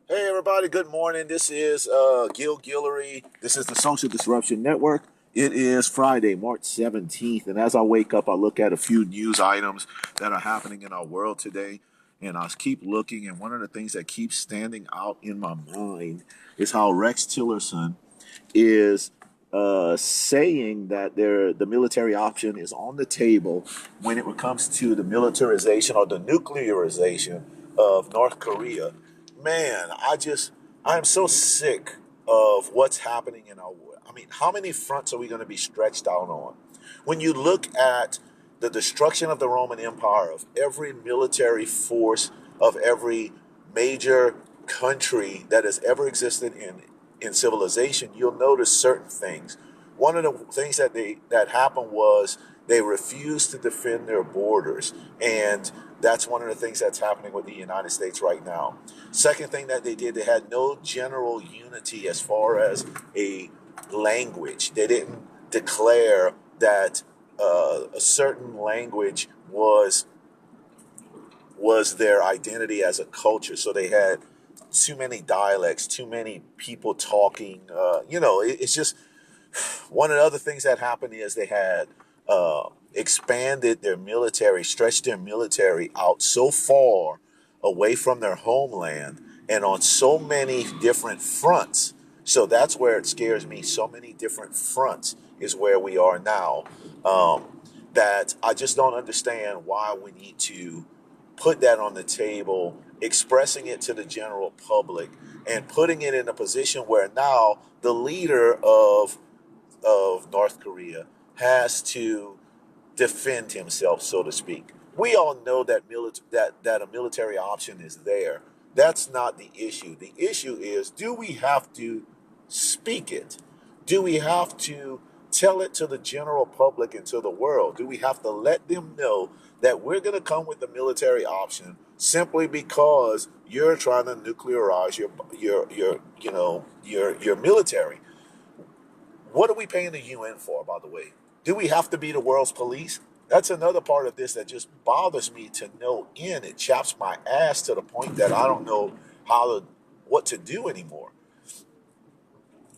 Hey everybody, good morning. This is Gil Guillory. This is the Social Disruption Network. It is Friday, March 17th, and as I wake up, I look at a few news items that are happening in our world today, and I keep looking, and one of the things that keeps standing out in my mind is how Rex Tillerson is saying that the military option is on the table when it comes to the militarization or the nuclearization of North Korea. Man, I am so sick of what's happening in our world. I mean, how many fronts are we going to be stretched out on? When you look at the destruction of the Roman Empire, of every military force, of every major country that has ever existed in civilization, you'll notice certain things. One of the things that happened was they refused to defend their borders, and that's one of the things that's happening with the United States right now. Second thing that they did, they had no general unity as far as a language. They didn't declare that a certain language was their identity as a culture. So they had too many dialects, too many people talking. It's just one of the other things that happened is they had expanded their military, stretched their military out so far away from their homeland and on so many different fronts. So that's where it scares me. So many different fronts is where we are now. That I just don't understand why we need to put that on the table, expressing it to the general public, and putting it in a position where now the leader of North Korea has to defend himself, so to speak. We all know that that a military option is there. That's not the issue. The issue is, do we have to speak it? Do we have to tell it to the general public and to the world? Do we have to let them know that we're going to come with the military option simply because you're trying to nuclearize your military? What are we paying the UN for, by the way? Do we have to be the world's police? That's another part of this that just bothers me to no end. It chaps my ass to the point that I don't know what to do anymore.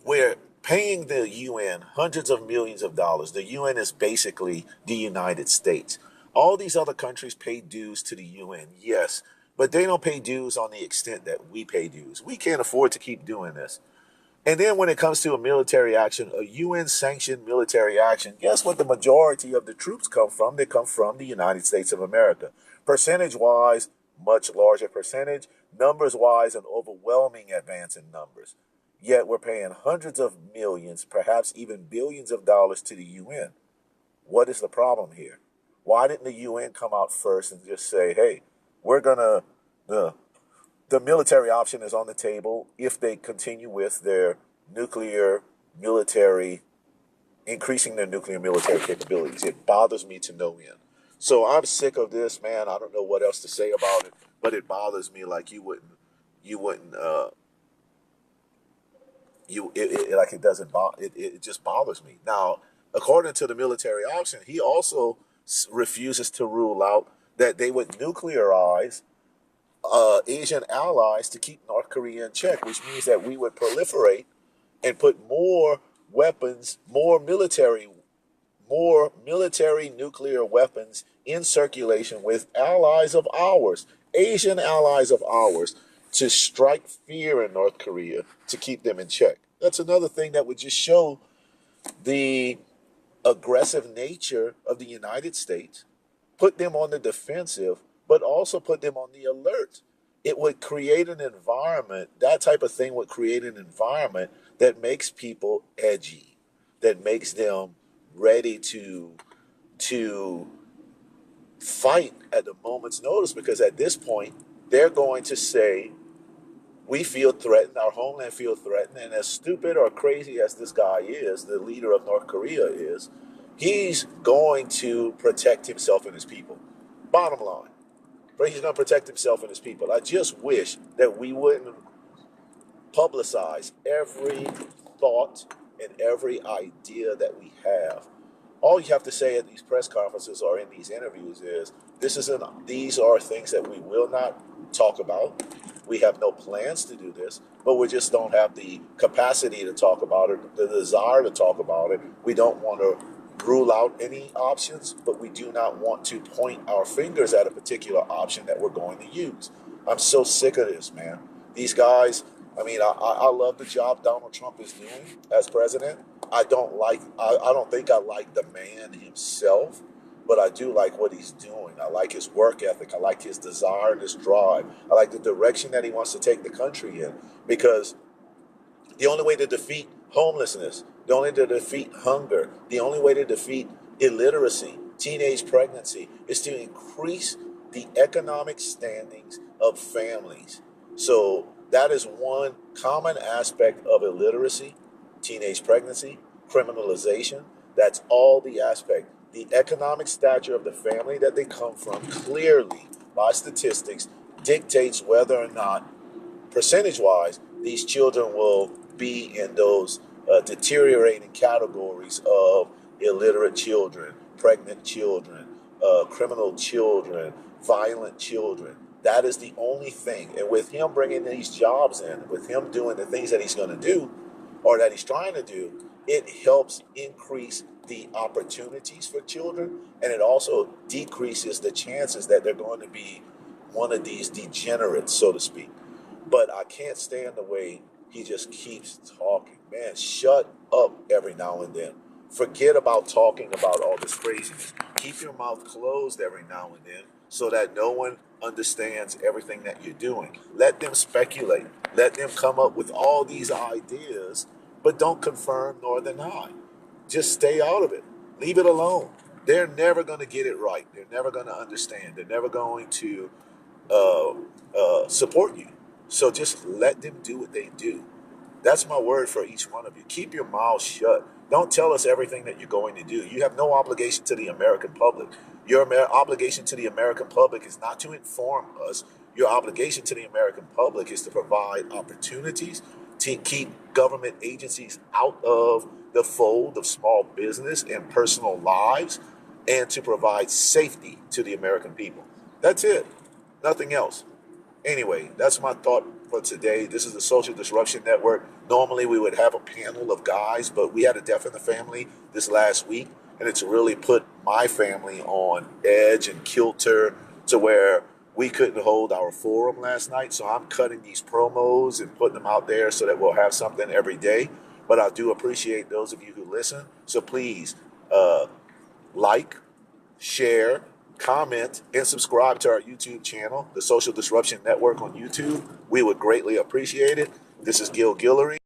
We're paying the UN hundreds of millions of dollars. The UN is basically the United States. All these other countries pay dues to the UN, yes, but they don't pay dues on the extent that we pay dues. We can't afford to keep doing this. And then when it comes to a military action, a UN sanctioned military action, guess what the majority of the troops come from? They come from the United States of America. Percentage wise, much larger percentage. Numbers wise, an overwhelming advance in numbers. Yet we're paying hundreds of millions, perhaps even billions of dollars to the UN. What is the problem here? Why didn't the UN come out first and just say, hey, we're going to, the military option is on the table if they continue with their nuclear military, increasing their nuclear military capabilities. It bothers me to no end. So I'm sick of this, man. I don't know what else to say about it, but it bothers me like you wouldn't, like it doesn't bother, it just bothers me. Now, according to the military option, he also refuses to rule out that they would nuclearize Asian allies to keep North Korea in check, which means that we would proliferate and put more weapons, more military nuclear weapons in circulation with allies of ours, Asian allies of ours, to strike fear in North Korea to keep them in check. That's another thing that would just show the aggressive nature of the United States, put them on the defensive, but also put them on the alert. It would create an environment, that type of thing would create an environment that makes people edgy, that makes them ready to fight at the moment's notice, because at this point they're going to say, we feel threatened, our homeland feels threatened, and as stupid or crazy as this guy is, the leader of North Korea is, he's going to protect himself and his people. Bottom line. But he's going to protect himself and his people. I just wish that we wouldn't publicize every thought and every idea that we have. All you have to say at these press conferences or in these interviews is, these are things that we will not talk about. We have no plans to do this, but we just don't have the capacity to talk about it, the desire to talk about it. We don't want to rule out any options, but we do not want to point our fingers at a particular option that we're going to use. I'm so sick of this, man. These guys, I mean, I love the job Donald Trump is doing as president. I don't think I like the man himself, but I do like what he's doing. I like his work ethic. I like his desire and his drive. I like the direction that he wants to take the country in, because the only way to defeat homelessness, the only way to defeat hunger, the only way to defeat illiteracy, teenage pregnancy, is to increase the economic standings of families. So that is one common aspect of illiteracy, teenage pregnancy, criminalization. That's all the aspect. The economic stature of the family that they come from clearly, by statistics, dictates whether or not, percentage wise, these children will be in those deteriorating categories of illiterate children, pregnant children, criminal children, violent children. That is the only thing. And with him bringing these jobs in, with him doing the things that he's going to do, or that he's trying to do, it helps increase the opportunities for children, and it also decreases the chances that they're going to be one of these degenerates, so to speak. But I can't stand the way he just keeps talking. Man, shut up every now and then. Forget about talking about all this craziness. Keep your mouth closed every now and then so that no one understands everything that you're doing. Let them speculate. Let them come up with all these ideas, but don't confirm nor deny. Just stay out of it. Leave it alone. They're never going to get it right. They're never going to understand. They're never going to support you. So just let them do what they do. That's my word for each one of you. Keep your mouth shut. Don't tell us everything that you're going to do. You have no obligation to the American public. Your obligation to the American public is not to inform us. Your obligation to the American public is to provide opportunities to keep government agencies out of the fold of small business and personal lives, and to provide safety to the American people. That's it. Nothing else. Anyway, that's my thought for today. This is the Social Disruption Network. Normally we would have a panel of guys, but we had a death in the family this last week, and it's really put my family on edge and kilter to where we couldn't hold our forum last night. So I'm cutting these promos and putting them out there so that we'll have something every day. But I do appreciate those of you who listen. So please like, share, comment, and subscribe to our YouTube channel, the Social Disruption Network on YouTube. We would greatly appreciate it. This is Gil Guillory.